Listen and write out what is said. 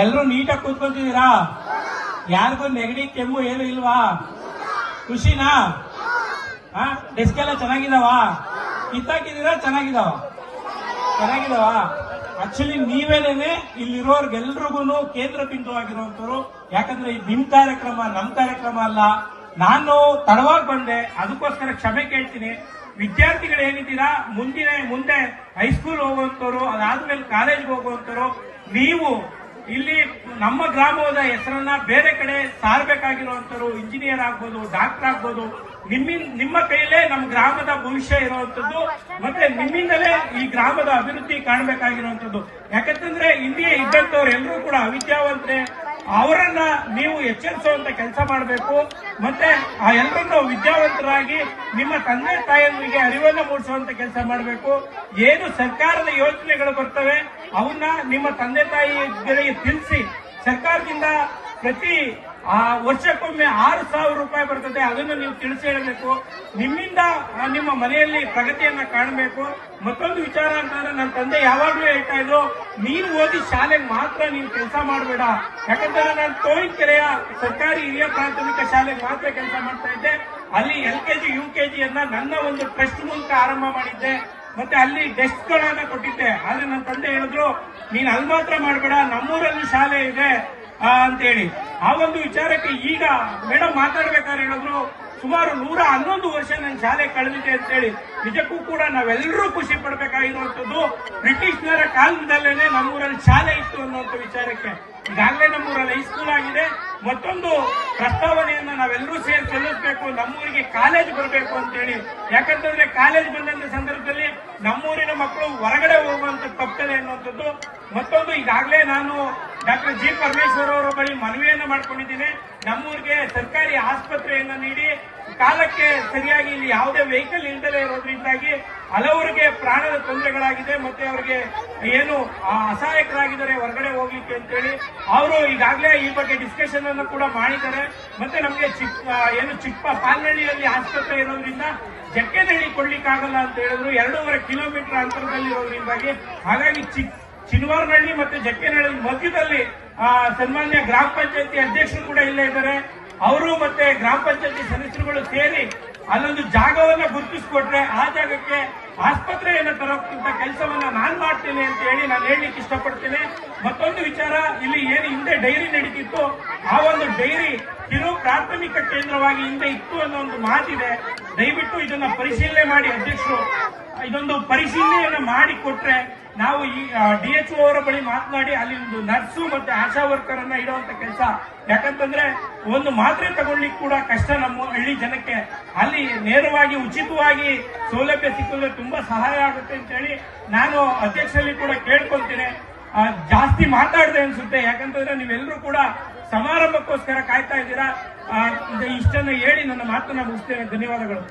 ಎಲ್ಲರೂ ನೀಟಾಗಿ ಕೂತ್ಕೊಂತಿದ್ದೀರಾ? ಯಾರಿಗೂ ನೆಗಡಿ ಕೆಮ್ಮು ಏನು ಇಲ್ವಾ? ಖುಷಿನಾ? ಡೆಸ್ಕ್ ಎಲ್ಲ ಚೆನ್ನಾಗಿದಾವ? ಕಿತ್ತಾಕಿದೀರಾ? ಚೆನ್ನಾಗಿದಾವ? ಆಕ್ಚುಲಿ ನೀವೇನೇನೆ ಇಲ್ಲಿರೋರ್ಗೆಲ್ರಿಗೂ ಕೇಂದ್ರ ಬಿಂದು ಆಗಿರುವಂತವ್ರು. ಯಾಕಂದ್ರೆ ಇದು ನಿಮ್ ಕಾರ್ಯಕ್ರಮ, ನಮ್ ಕಾರ್ಯಕ್ರಮ ಅಲ್ಲ. ನಾನು ತಡವಾಗಿ ಬಂದೆ, ಅದಕ್ಕೋಸ್ಕರ ಕ್ಷಮೆ ಕೇಳ್ತೀನಿ. ವಿದ್ಯಾರ್ಥಿಗಳು ಏನಿದ್ದೀರಾ, ಮುಂದೆ ಹೈಸ್ಕೂಲ್ ಹೋಗುವಂತವ್ರು, ಅದಾದ್ಮೇಲೆ ಕಾಲೇಜ್ಗೆ ಹೋಗುವಂತವ್ರು, ನೀವು ಇಲ್ಲಿ ನಮ್ಮ ಗ್ರಾಮದ ಹೆಸರನ್ನ ಬೇರೆ ಕಡೆ ಸಾರಬೇಕಾಗಿರುವಂತವ್ರು, ಇಂಜಿನಿಯರ್ ಆಗ್ಬೋದು, ಡಾಕ್ಟರ್ ಆಗ್ಬೋದು, ನಿಮ್ಮ ಕೈಲೇ ನಮ್ಮ ಗ್ರಾಮದ ಭವಿಷ್ಯ ಇರುವಂತದ್ದು, ಮತ್ತೆ ನಿಮ್ಮಿಂದಲೇ ಈ ಗ್ರಾಮದ ಅಭಿವೃದ್ಧಿ ಕಾಣಬೇಕಾಗಿರುವಂತದ್ದು. ಯಾಕಂತಂದ್ರೆ ಇಲ್ಲಿ ಇದ್ದಂತವ್ರು ಎಲ್ಲರೂ ಕೂಡ ಅವಿದ್ಯಾವಂತರೆ. ಅವರನ್ನ ನೀವು ಎಚ್ಚರಿಸುವಂತ ಕೆಲಸ ಮಾಡಬೇಕು. ಮತ್ತೆ ಆ ಎಲ್ಲರನ್ನು ವಿದ್ಯಾವಂತರಾಗಿ ನಿಮ್ಮ ತಂದೆ ತಾಯಿಯರಿಗೆ ಅರಿವನ್ನು ಮೂಡಿಸುವಂತ ಕೆಲಸ ಮಾಡಬೇಕು. ಏನು ಸರ್ಕಾರದ ಯೋಜನೆಗಳು ಬರ್ತವೆ ಅವನ್ನ ನಿಮ್ಮ ತಂದೆ ತಾಯಿಗಳಿಗೆ ತಿಳಿಸಿ, ಸರ್ಕಾರದಿಂದ ಪ್ರತಿ ವರ್ಷಕ್ಕೊಮ್ಮೆ 6,000 ರೂಪಾಯಿ ಬರ್ತದೆ, ಅದನ್ನು ನೀವು ತಿಳಿಸಿ ಹೇಳಬೇಕು. ನಿಮ್ಮಿಂದ ನಿಮ್ಮ ಮನೆಯಲ್ಲಿ ಪ್ರಗತಿಯನ್ನ ಕಾಣಬೇಕು. ಮತ್ತೊಂದು ವಿಚಾರ ಅಂತಂದ್ರೆ, ನನ್ನ ತಂದೆ ಯಾವಾಗ್ಲೂ ಹೇಳ್ತಾ ಇದ್ರು, ನೀನು ಓದಿ ಶಾಲೆಗೆ ಮಾತ್ರ ನೀನು ಕೆಲಸ ಮಾಡಬೇಡ. ಯಾಕಂದ್ರೆ ನಾನು ತೋಯಿಕೆರೆಯ ಸರ್ಕಾರಿ ಹಿರಿಯ ಪ್ರಾಥಮಿಕ ಶಾಲೆಗೆ ಮಾತ್ರ ಕೆಲಸ ಮಾಡ್ತಾ ಇದ್ದೆ. ಅಲ್ಲಿ LKG UKG ನನ್ನ ಒಂದು ಟ್ರಸ್ಟ್ ಮೂಲಕ ಆರಂಭ ಮಾಡಿದ್ದೆ. ಮತ್ತೆ ಅಲ್ಲಿ ಡೆಸ್ಕ್ ಗಳನ್ನ ಕೊಟ್ಟಿದ್ದೆ. ಆದ್ರೆ ನನ್ನ ತಂದೆ ಹೇಳಿದ್ರು, ನೀನ್ ಅಲ್ಲಿ ಮಾತ್ರ ಮಾಡಬೇಡ, ನಮ್ಮೂರಲ್ಲಿ ಶಾಲೆ ಇದೆ ಅಂತ ಹೇಳಿ. ಆ ಒಂದು ವಿಚಾರಕ್ಕೆ ಈಗ ಮೇಡಮ್ ಮಾತಾಡ್ಬೇಕಾದ್ರೆ ಹೇಳಿದ್ರು, ಸುಮಾರು 111 ವರ್ಷ ನನ್ನ ಶಾಲೆ ಕಳೆದಿದೆ ಅಂತ ಹೇಳಿ. ನಿಜಕ್ಕೂ ಕೂಡ ನಾವೆಲ್ಲರೂ ಖುಷಿ ಪಡಬೇಕಾಗಿರುವಂತದ್ದು. ಬ್ರಿಟಿಷ್ನರ ಕಾಲದಲ್ಲೇನೆ ನಮ್ಮೂರಲ್ಲಿ ಶಾಲೆ ಇತ್ತು ಅನ್ನುವಂಥ ವಿಚಾರಕ್ಕೆ ಈಗಾಗಲೇ ನಮ್ಮೂರಲ್ಲಿ ಹೈಸ್ಕೂಲ್ ಆಗಿದೆ. ಮತ್ತೊಂದು ಪ್ರಸ್ತಾವನೆಯನ್ನ ನಾವೆಲ್ಲರೂ ಸೇರಿ ಸಲ್ಲಿಸಬೇಕು, ನಮ್ಮೂರಿಗೆ ಕಾಲೇಜ್ ಬರಬೇಕು ಅಂತ ಹೇಳಿ. ಯಾಕಂತಂದ್ರೆ ಕಾಲೇಜ್ ಬಂದಂತ ಸಂದರ್ಭದಲ್ಲಿ ನಮ್ಮೂರಿನ ಮಕ್ಕಳು ಹೊರಗಡೆ ಹೋಗುವಂತ ತಪ್ಪದೆ ಅನ್ನುವಂಥದ್ದು. ಮತ್ತೊಂದು, ಈಗಾಗಲೇ ನಾನು ಡಾಕ್ಟರ್ G. ಪರಮೇಶ್ವರ್ ಅವರ ಬಳಿ ಮನವಿಯನ್ನ ಮಾಡ್ಕೊಂಡಿದ್ದೀನಿ. ನಮ್ಮೂರಿಗೆ ಸರ್ಕಾರಿ ಆಸ್ಪತ್ರೆಯನ್ನ ನೀಡಿ, ಕಾಲಕ್ಕೆ ಸರಿಯಾಗಿ ಇಲ್ಲಿ ಯಾವುದೇ ವೆಹಿಕಲ್ ಇಲ್ಲದೆ ಇರೋದ್ರಿಂದಾಗಿ ಹಲವರಿಗೆ ಪ್ರಾಣದ ತೊಂದರೆಗಳಾಗಿದೆ. ಮತ್ತೆ ಅವರಿಗೆ ಏನು ಅಸಹಾಯಕರಾಗಿದ್ದಾರೆ ಹೊರಗಡೆ ಹೋಗ್ಲಿಕ್ಕೆ ಅಂತೇಳಿ. ಅವರು ಈಗಾಗಲೇ ಈ ಬಗ್ಗೆ ಡಿಸ್ಕಷನ್ ಅನ್ನು ಕೂಡ ಮಾಡಿದ್ದಾರೆ. ಮತ್ತೆ ನಮಗೆ ಚಿಕ್ಕ ಪಾಲ್ನಹಳ್ಳಿಯಲ್ಲಿ ಆಸ್ಪತ್ರೆ ಇರೋದ್ರಿಂದ ಜಕ್ಕೆನಹಳ್ಳಿ ಕೊಡ್ಲಿಕ್ಕಾಗಲ್ಲ ಅಂತ ಹೇಳಿದ್ರು. 2.5 ಕಿಲೋಮೀಟರ್ ಅಂತರದಲ್ಲಿ ಇರೋದ್ರಿಂದಾಗಿ. ಹಾಗಾಗಿ ಚಿನ್ವಾರನಹಳ್ಳಿ ಮತ್ತೆ ಜಕ್ಕೆನಹಳ್ಳಿ ಮಧ್ಯದಲ್ಲಿ ಸನ್ಮಾನ್ಯ ಗ್ರಾಮ ಪಂಚಾಯತಿ ಅಧ್ಯಕ್ಷರು ಕೂಡ ಇಲ್ಲೇ ಇದ್ದಾರೆ. ಅವರು ಮತ್ತೆ ಗ್ರಾಮ ಪಂಚಾಯತಿ ಸದಸ್ಯರುಗಳು ಸೇರಿ ಅಲ್ಲೊಂದು ಜಾಗವನ್ನ ಗುರುತಿಸಿಕೊಟ್ರೆ ಆ ಜಾಗಕ್ಕೆ ಆಸ್ಪತ್ರೆಯನ್ನು ತರೋಕ್ಕಿಂತ ಕೆಲಸವನ್ನ ನಾನ್ ಮಾಡ್ತೇನೆ ಅಂತ ಹೇಳಿ ನಾನು ಹೇಳಲಿಕ್ಕೆ ಇಷ್ಟಪಡ್ತೇನೆ. ಮತ್ತೊಂದು ವಿಚಾರ, ಇಲ್ಲಿ ಏನು ಹಿಂದೆ ಡೈರಿ ನಡೀತಿತ್ತು, ಆ ಒಂದು ಡೈರಿ ಕಿರು ಪ್ರಾಥಮಿಕ ಕೇಂದ್ರವಾಗಿ ಹಿಂದೆ ಇತ್ತು ಅನ್ನೋ ಒಂದು ಮಾತಿದೆ. ದಯವಿಟ್ಟು ಇದನ್ನ ಪರಿಶೀಲನೆ ಮಾಡಿ ಅಧ್ಯಕ್ಷರು, ಇದೊಂದು ಪರಿಶೀಲನೆಯನ್ನ ಮಾಡಿ ಕೊಟ್ರೆ ನಾವು ಈ DHO ಅವರ ಬಳಿ ಮಾತನಾಡಿ ಅಲ್ಲಿ ಒಂದು ನರ್ಸು ಮತ್ತೆ ಆಶಾ ವರ್ಕರ್ ಅನ್ನ ಇಡುವಂತ ಕೆಲಸ. ಯಾಕಂತಂದ್ರೆ ಒಂದು ಮಾತ್ರೆ ತಗೊಳ್ಳಿಕ್ ಕೂಡ ಕಷ್ಟ ನಮ್ಮ ಹಳ್ಳಿ ಜನಕ್ಕೆ. ಅಲ್ಲಿ ನೇರವಾಗಿ ಉಚಿತವಾಗಿ ಸೌಲಭ್ಯ ಸಿಕ್ಕಿದ್ರೆ ತುಂಬಾ ಸಹಾಯ ಆಗುತ್ತೆ ಅಂತ ಹೇಳಿ ನಾನು ಅಧ್ಯಕ್ಷರಲ್ಲಿ ಕೂಡ ಕೇಳ್ಕೊಂತೀನಿ. ಜಾಸ್ತಿ ಮಾತಾಡಿದೆ ಅನ್ಸುತ್ತೆ, ಯಾಕಂತಂದ್ರೆ ನೀವೆಲ್ಲರೂ ಕೂಡ ಸಮಾರಂಭಕ್ಕೋಸ್ಕರ ಕಾಯ್ತಾ ಇದ್ದೀರಾ. ಇಷ್ಟನ್ನ ಹೇಳಿ ನನ್ನ ಮಾತನ್ನ ಮುಗಿಸ್ತೇನೆ. ಧನ್ಯವಾದಗಳು.